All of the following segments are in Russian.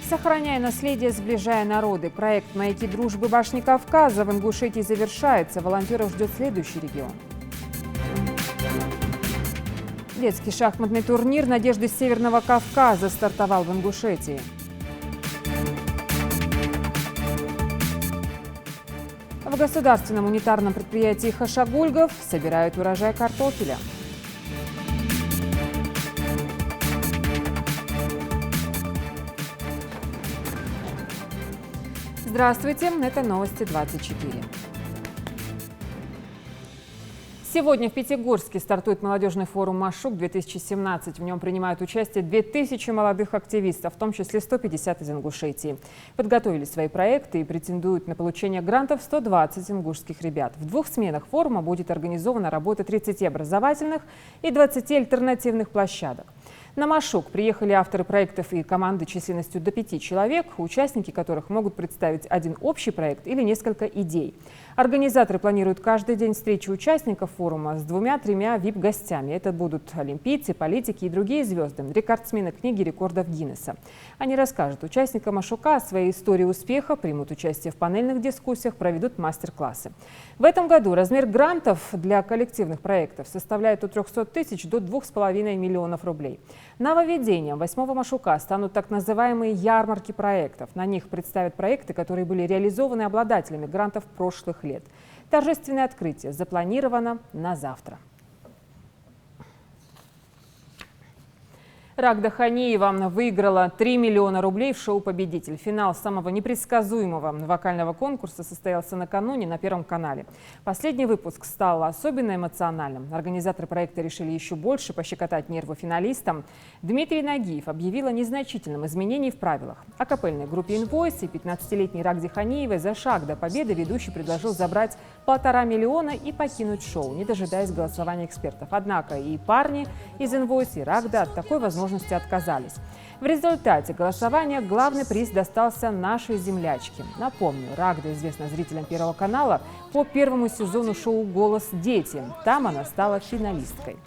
Сохраняя наследие, сближая народы. Проект «Маяки дружбы башни Кавказа» в Ингушетии завершается. Волонтеров ждет следующий регион. Детский шахматный турнир «Надежды Северного Кавказа» стартовал в Ингушетии. В государственном унитарном предприятии «Хашагульгов» собирают урожай картофеля. Здравствуйте, это новости 24. Сегодня в Пятигорске стартует молодежный форум «Машук-2017». В нем принимают участие 2000 молодых активистов, в том числе 150 из Ингушетии. Подготовили свои проекты и претендуют на получение грантов 120 ингушских ребят. В 2 сменах форума будет организована работа 30 образовательных и 20 альтернативных площадок. На Машук приехали авторы проектов и команды численностью до 5 человек, участники которых могут представить один общий проект или несколько идей. Организаторы планируют каждый день встречи участников форума с 2-3 VIP-гостями. Это будут олимпийцы, политики и другие звезды, рекордсмены книги рекордов Гиннесса. Они расскажут участникам Машука о своей истории успеха, примут участие в панельных дискуссиях, проведут мастер-классы. В этом году размер грантов для коллективных проектов составляет от 300 тысяч до 2,5 миллионов рублей. Нововведением 8-го Машука станут так называемые ярмарки проектов. На них представят проекты, которые были реализованы обладателями грантов прошлых лет. Торжественное открытие запланировано на завтра. Рагда Ханиева выиграла 3 миллиона рублей в шоу «Победитель». Финал самого непредсказуемого вокального конкурса состоялся накануне на Первом канале. Последний выпуск стал особенно эмоциональным. Организаторы проекта решили еще больше пощекотать нервы финалистам. Дмитрий Нагиев объявил о незначительном изменении в правилах. Акапельной группе «Инвойс» и 15-летней Рагде Ханиевой за шаг до победы ведущий предложил забрать 1,5 миллиона и покинуть шоу, не дожидаясь голосования экспертов. Однако и парни из «Инвойс», и Рагда от такой возможности отказались. В результате голосования главный приз достался нашей землячке. Напомню, Рагда известна зрителям Первого канала по первому сезону шоу «Голос дети». Там она стала финалисткой.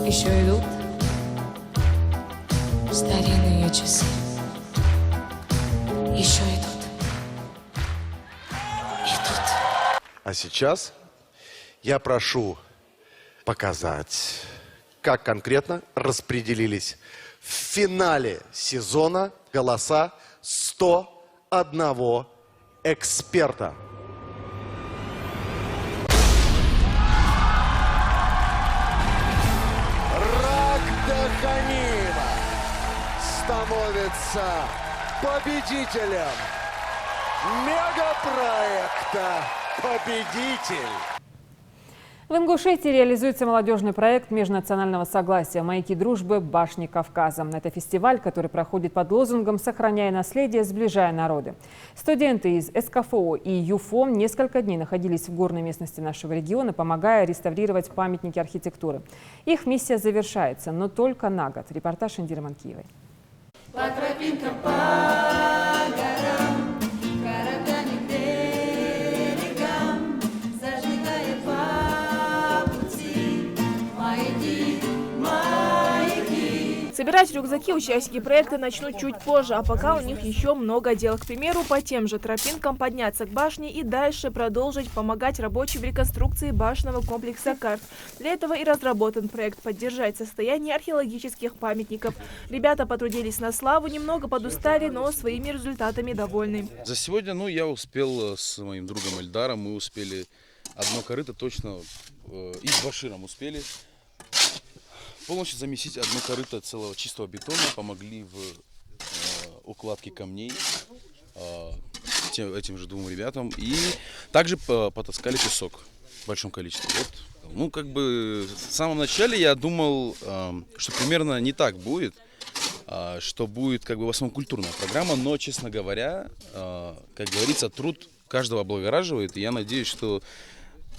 Еще идут старинные часы. Еще идут. А сейчас я прошу показать, как конкретно распределились в финале сезона голоса 101 эксперта. Ханиева становится победителем мегапроекта «Победитель». В Ингушетии реализуется молодежный проект межнационального согласия «Маяки дружбы башни Кавказа». Это фестиваль, который проходит под лозунгом «Сохраняя наследие, сближая народы». Студенты из СКФО и ЮФО несколько дней находились в горной местности нашего региона, помогая реставрировать памятники архитектуры. Их миссия завершается, но только на год. Репортаж Индиры Манкиевой. По тропинкам, по горам, городами, берегам, зажигая по пути маяки, маяки. Собирать рюкзаки участники проекта начнут чуть позже, а пока у них еще много дел. К примеру, по тем же тропинкам подняться к башне и дальше продолжить помогать рабочим в реконструкции башенного комплекса карт. Для этого и разработан проект «Поддержать состояние археологических памятников». Ребята потрудились на славу, немного подустали, но своими результатами довольны. За сегодня я успел с моим другом Эльдаром, мы успели одно корыто точно, и с Баширом успели полностью замесить одно корыто целого чистого бетона, помогли в укладке камней этим же 2 ребятам, и также потаскали песок в большом количестве. В самом начале я думал, что примерно не так будет. что будет как бы в основном культурная программа, но, честно говоря, как говорится, труд каждого облагораживает, и я надеюсь, что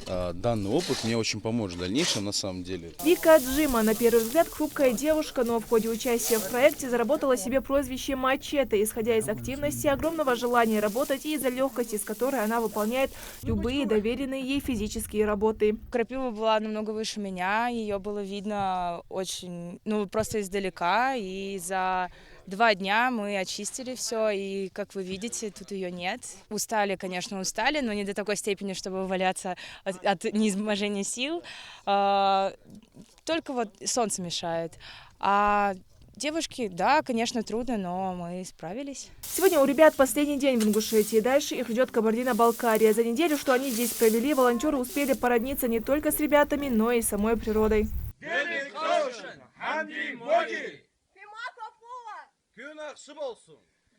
данный опыт мне очень поможет в дальнейшем на самом деле. Вика Джима, на первый взгляд, хрупкая девушка, но в ходе участия в проекте заработала себе прозвище «Мачете», исходя из активности, огромного желания работать и из-за легкости, с которой она выполняет любые доверенные ей физические работы. Крапива была намного выше меня, ее было видно очень, просто издалека, и за 2 дня мы очистили все, и, как вы видите, тут ее нет. Устали, конечно, но не до такой степени, чтобы валяться от неизможения сил. Только вот солнце мешает. А девушки, да, конечно, трудно, но мы справились. Сегодня у ребят последний день в Ингушетии. Дальше их ждет Кабардино-Балкария. За неделю, что они здесь провели, волонтеры успели породниться не только с ребятами, но и с самой природой.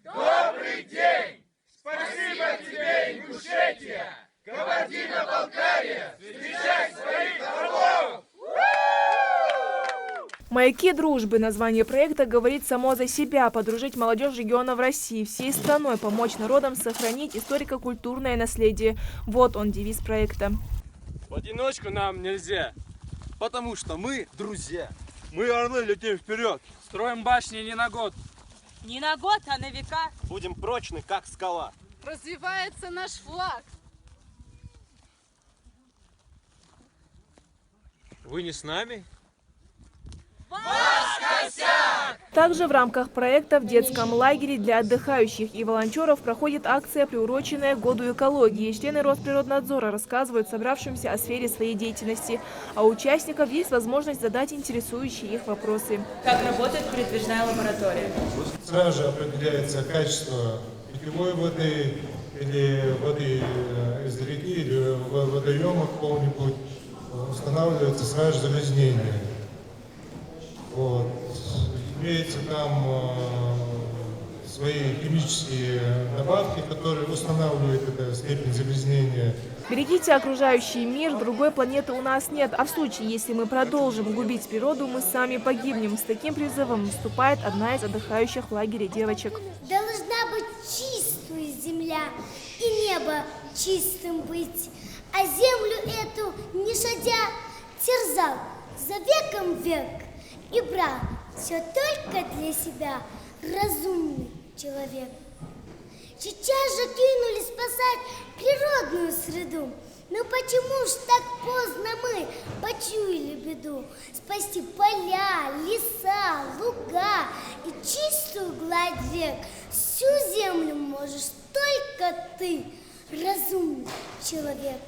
Добрый день! Спасибо тебе, Ингушетия! Кабардино-Балкария! Встречай своих орлов! «Маяки дружбы» — название проекта говорит само за себя. Подружить молодежь региона в России, всей страной, помочь народам сохранить историко-культурное наследие. Вот он, девиз проекта. В одиночку нам нельзя, потому что мы друзья. Мы, орлы, летим вперед! Строим башни не на год. Не на год, а на века. Будем прочны, как скала. Развивается наш флаг. Вы не с нами? Также в рамках проекта в детском лагере для отдыхающих и волонтеров проходит акция, приуроченная к Году экологии. Члены Росприроднадзора рассказывают собравшимся о сфере своей деятельности, а у участников есть возможность задать интересующие их вопросы. Как работает передвижная лаборатория? Сразу же определяется качество питьевой воды или воды из реки или водоема какого-нибудь, устанавливается сразу же загрязнение. Вот. Имеются там свои химические добавки, которые устанавливают эту степень загрязнения. Берегите окружающий мир, другой планеты у нас нет. А в случае, если мы продолжим губить природу, мы сами погибнем. С таким призывом выступает одна из отдыхающих в лагере девочек. Должна быть чистая земля и небо чистым быть, а землю эту, не шадя, терзал за веком век и брал все только для себя разумный человек. Сейчас же кинулись спасать природную среду. Но почему ж так поздно мы почуяли беду? Спасти поля, леса, луга и чистую гладь рек. Всю землю можешь только ты, разумный человек.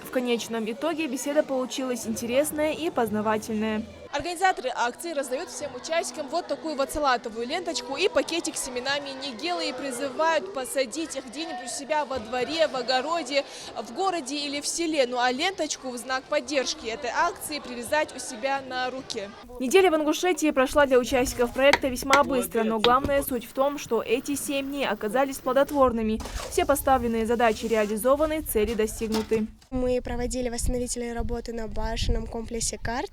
В конечном итоге беседа получилась интересная и познавательная. Организаторы акции раздают всем участникам вот такую вот салатовую ленточку и пакетик с семенами нигелы и призывают посадить их где-нибудь у себя во дворе, в огороде, в городе или в селе. Ну а ленточку в знак поддержки этой акции привязать у себя на руке. Неделя в Ингушетии прошла для участников проекта весьма быстро, но главная суть в том, что эти 7 дней оказались плодотворными. Все поставленные задачи реализованы, цели достигнуты. Мы проводили восстановительные работы на башенном комплексе «Карт».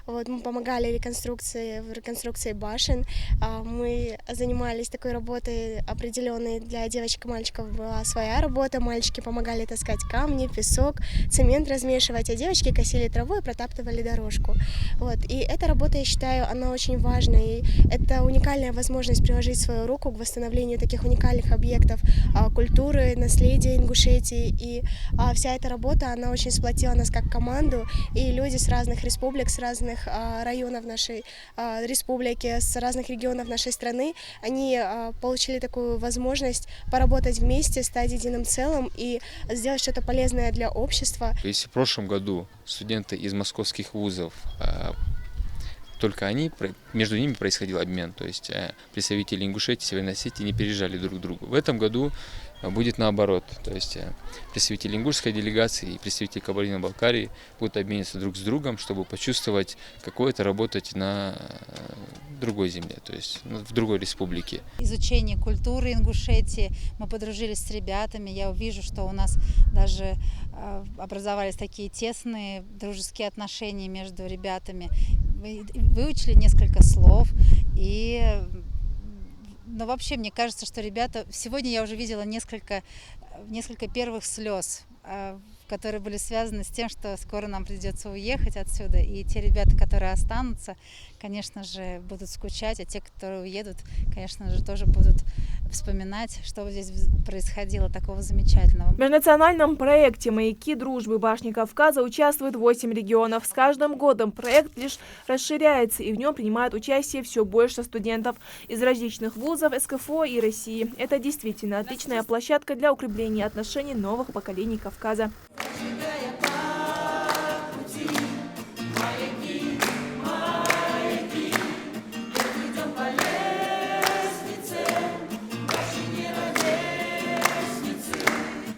Мы помогали в реконструкции башен. Мы занимались такой работой определенной. Для девочек и мальчиков была своя работа. Мальчики помогали таскать камни, песок, цемент размешивать, а девочки косили траву и протаптывали дорожку. И эта работа, я считаю, она очень важна. И это уникальная возможность приложить свою руку к восстановлению таких уникальных объектов культуры, наследия Ингушетии. И вся эта работа, она очень сплотила нас как команду. И люди с разных республик, с разных районов нашей республики, с разных регионов нашей страны, они получили такую возможность поработать вместе, стать единым целым и сделать что-то полезное для общества. Если в прошлом году студенты из московских вузов, только между ними происходил обмен, то есть представители Ингушетии, Северной Осетии не переезжали друг к другу. В этом году будет наоборот, то есть представители ингушской делегации и представители Кабардино-Балкарии будут обмениваться друг с другом, чтобы почувствовать, какое это работать на другой земле, то есть в другой республике. Изучение культуры Ингушетии, мы подружились с ребятами, я вижу, что у нас даже образовались такие тесные дружеские отношения между ребятами. Выучили несколько слов и Но вообще мне кажется, что ребята... Сегодня я уже видела несколько первых слез, которые были связаны с тем, что скоро нам придется уехать отсюда. И те ребята, которые останутся, конечно же, будут скучать, а те, которые уедут, конечно же, тоже будут вспоминать, что здесь происходило такого замечательного. В межнациональном проекте «Маяки дружбы Башни Кавказа» участвует 8 регионов. С каждым годом проект лишь расширяется, и в нем принимают участие все больше студентов из различных вузов СКФО и России. Это действительно отличная площадка для укрепления отношений новых поколений Кавказа.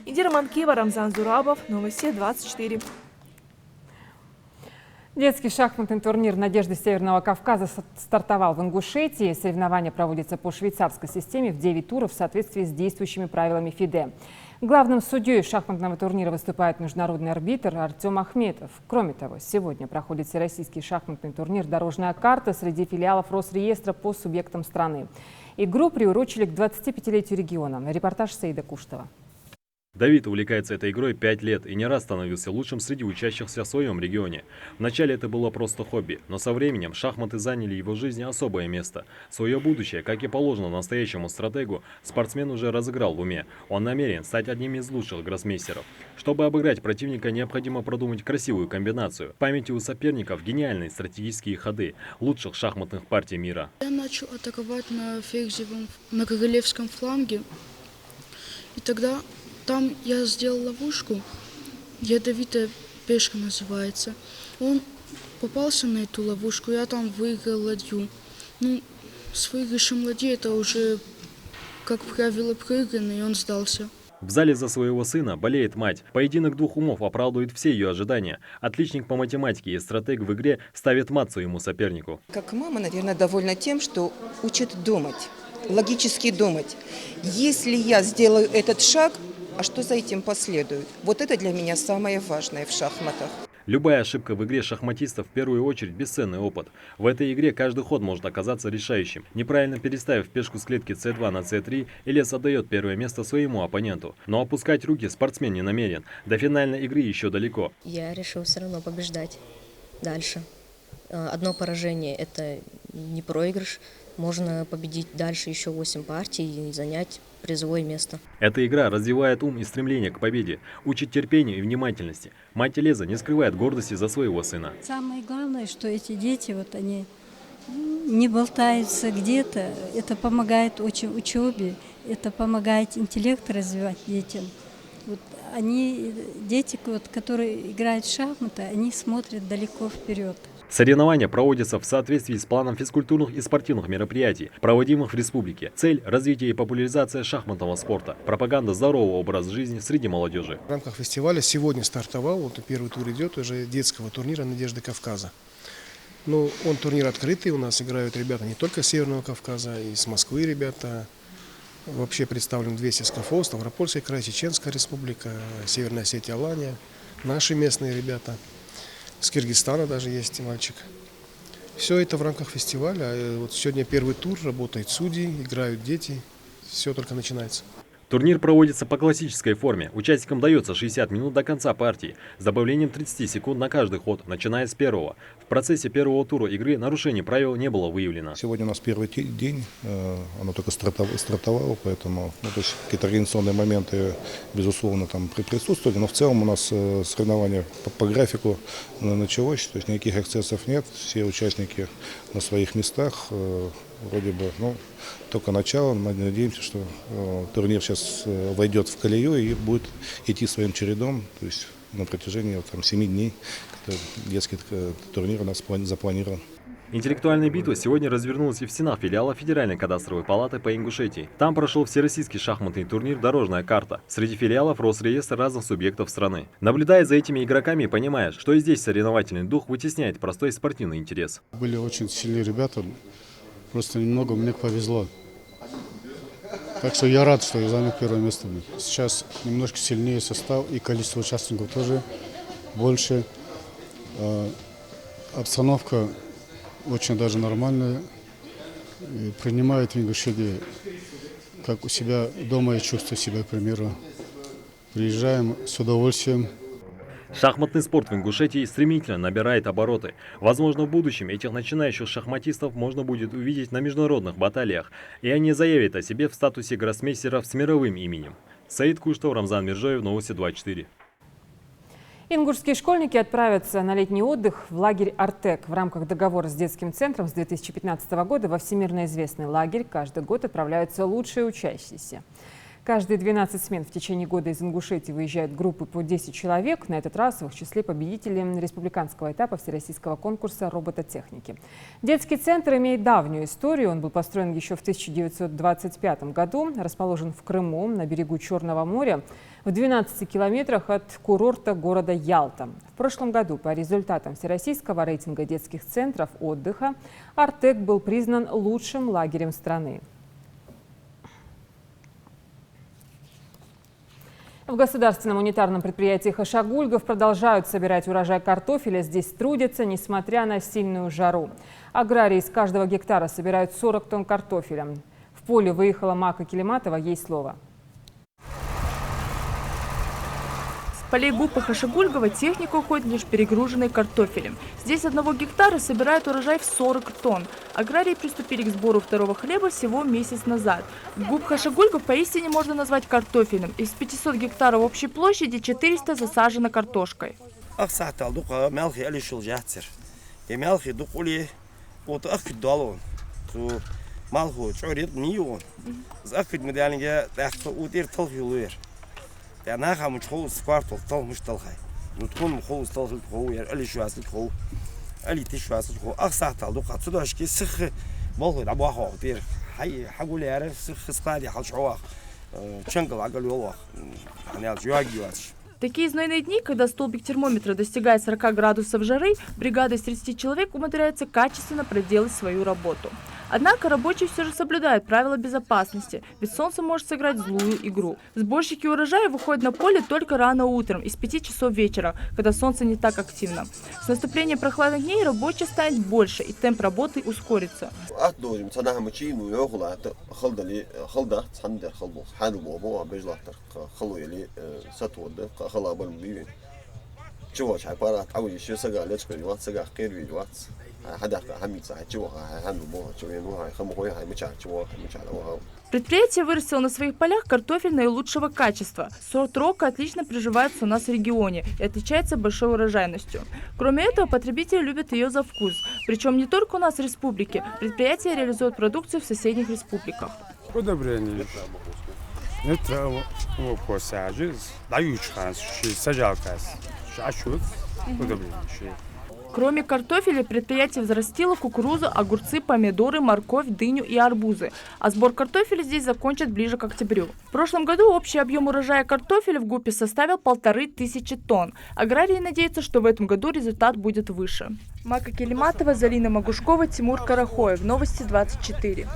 Индира Манкива, Рамзан Зурабов, Новости 24. Детский шахматный турнир «Надежды Северного Кавказа» стартовал в Ингушетии. Соревнования проводятся по швейцарской системе в 9 туров в соответствии с действующими правилами ФИДЕ. Главным судьей шахматного турнира выступает международный арбитр Артем Ахметов. Кроме того, сегодня проходит всероссийский шахматный турнир «Дорожная карта» среди филиалов Росреестра по субъектам страны. Игру приурочили к 25-летию региона. Репортаж Саида Куштова. Давид увлекается этой игрой 5 лет и не раз становился лучшим среди учащихся в своем регионе. Вначале это было просто хобби, но со временем шахматы заняли в его жизни особое место. Свое будущее, как и положено настоящему стратегу, спортсмен уже разыграл в уме. Он намерен стать одним из лучших гроссмейстеров. Чтобы обыграть противника, необходимо продумать красивую комбинацию. В памяти у соперников гениальные стратегические ходы лучших шахматных партий мира. Я начал атаковать на королевском фланге, и тогда там я сделал ловушку, ядовитая пешка называется. Он попался на эту ловушку, я там выиграл ладью. Ну, с выигрышем ладьи это уже, как правило, проиграно, и он сдался. В зале за своего сына болеет мать. Поединок двух умов оправдывает все ее ожидания. Отличник по математике и стратег в игре ставит мат своему сопернику. Как мама, наверное, довольна тем, что учит думать, логически думать. Если я сделаю этот шаг, а что за этим последует? Вот это для меня самое важное в шахматах. Любая ошибка в игре шахматистов в первую очередь бесценный опыт. В этой игре каждый ход может оказаться решающим. Неправильно переставив пешку с клетки c2 на c3, Ильяс отдает первое место своему оппоненту. Но опускать руки спортсмен не намерен. До финальной игры еще далеко. Я решил все равно побеждать дальше. Одно поражение – это не проигрыш. Можно победить дальше еще 8 партий и занять призовое место. Эта игра развивает ум и стремление к победе, учит терпению и внимательности. Мать Элеза не скрывает гордости за своего сына. Самое главное, что эти дети, они не болтаются где-то. Это помогает очень учебе, это помогает интеллект развивать детям. Дети, которые играют в шахматы, они смотрят далеко вперед. Соревнования проводятся в соответствии с планом физкультурных и спортивных мероприятий, проводимых в республике. Цель – развитие и популяризация шахматного спорта, пропаганда здорового образа жизни среди молодежи. В рамках фестиваля сегодня стартовал, первый тур идет уже детского турнира «Надежды Кавказа». Он турнир открытый, у нас играют ребята не только с Северного Кавказа, и с Москвы ребята. Вообще представлен 200 СКФО, Ставропольский край, Чеченская республика, Северная Осетия, Алания, наши местные ребята. С Киргизстана даже есть мальчик. Все это в рамках фестиваля. Сегодня первый тур, работают судьи, играют дети. Все только начинается. Турнир проводится по классической форме. Участникам дается 60 минут до конца партии, с добавлением 30 секунд на каждый ход, начиная с первого. В процессе первого тура игры нарушений правил не было выявлено. Сегодня у нас первый день, оно только стартовало, поэтому какие-то организационные моменты, безусловно, там присутствовали. Но в целом у нас соревнования по графику началось, то есть никаких эксцессов нет, все участники на своих местах. Вроде бы, только начало. Мы надеемся, что турнир сейчас войдет в колею и будет идти своим чередом, то есть на протяжении 7 дней детский турнир у нас запланирован. Интеллектуальная битва сегодня развернулась и в стенах филиала Федеральной кадастровой палаты по Ингушетии. Там прошел всероссийский шахматный турнир «Дорожная карта» среди филиалов Росреестра разных субъектов страны. Наблюдая за этими игроками, понимаешь, что и здесь соревновательный дух вытесняет простой спортивный интерес. Были очень сильные ребята. Просто немного мне повезло. Так что я рад, что я занял первое место. Сейчас немножко сильнее состав и количество участников тоже больше. Обстановка очень даже нормальная. принимают в Ингушетии, как у себя дома и чувствую себя, к примеру. Приезжаем с удовольствием. Шахматный спорт в Ингушетии стремительно набирает обороты. Возможно, в будущем этих начинающих шахматистов можно будет увидеть на международных баталиях, и они заявят о себе в статусе гроссмейстеров с мировым именем. Саид Куштов, Рамзан Миржоев, Новости 24. Ингушские школьники отправятся на летний отдых в лагерь «Артек». В рамках договора с детским центром с 2015 года во всемирно известный лагерь каждый год отправляются лучшие учащиеся. Каждые 12 смен в течение года из Ингушетии выезжают группы по 10 человек. На этот раз в их числе победители республиканского этапа всероссийского конкурса робототехники. Детский центр имеет давнюю историю. Он был построен еще в 1925 году, расположен в Крыму, на берегу Черного моря, в 12 километрах от курорта города Ялта. В прошлом году по результатам всероссийского рейтинга детских центров отдыха «Артек» был признан лучшим лагерем страны. В государственном унитарном предприятии «Хашагульгов» продолжают собирать урожай картофеля. Здесь трудятся, несмотря на сильную жару. Аграрии из каждого гектара собирают 40 тонн картофеля. В поле выехала Мака Келиматова, ей слово. С полей ГУПа Хашагульгова техника уходит лишь перегруженной картофелем. Здесь 1 гектара собирают урожай в 40 тонн. Аграрии приступили к сбору второго хлеба всего месяц назад. ГУП Хашагульгов поистине можно назвать картофельным. Из 500 гектаров общей площади 400 засажено картошкой. Такие знойные дни, когда столбик термометра достигает 40 градусов жары, бригада из 30 человек умудряется качественно проделать свою работу. Однако рабочие все же соблюдают правила безопасности, ведь солнце может сыграть злую игру. Сборщики урожая выходят на поле только рано утром, из 5 часов вечера, когда солнце не так активно. С наступлением прохладных дней рабочих станет больше, и темп работы ускорится. Предприятие вырастило на своих полях картофель наилучшего качества. Сорт Рока отлично приживается у нас в регионе и отличается большой урожайностью. Кроме этого, потребители любят ее за вкус. Причем не только у нас в республике. Предприятие реализует продукцию в соседних республиках. Удобрение. Это Кроме картофеля, предприятие взрастило кукурузу, огурцы, помидоры, морковь, дыню и арбузы. А сбор картофеля здесь закончат ближе к октябрю. В прошлом году общий объем урожая картофеля в ГУПе составил 1500 тонн. Аграрии надеются, что в этом году результат будет выше. Мака Келиматова, Залина Магушкова, Тимур Карахоев. Новости 24.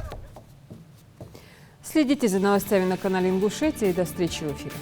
Следите за новостями на канале Ингушетия и до встречи в эфире.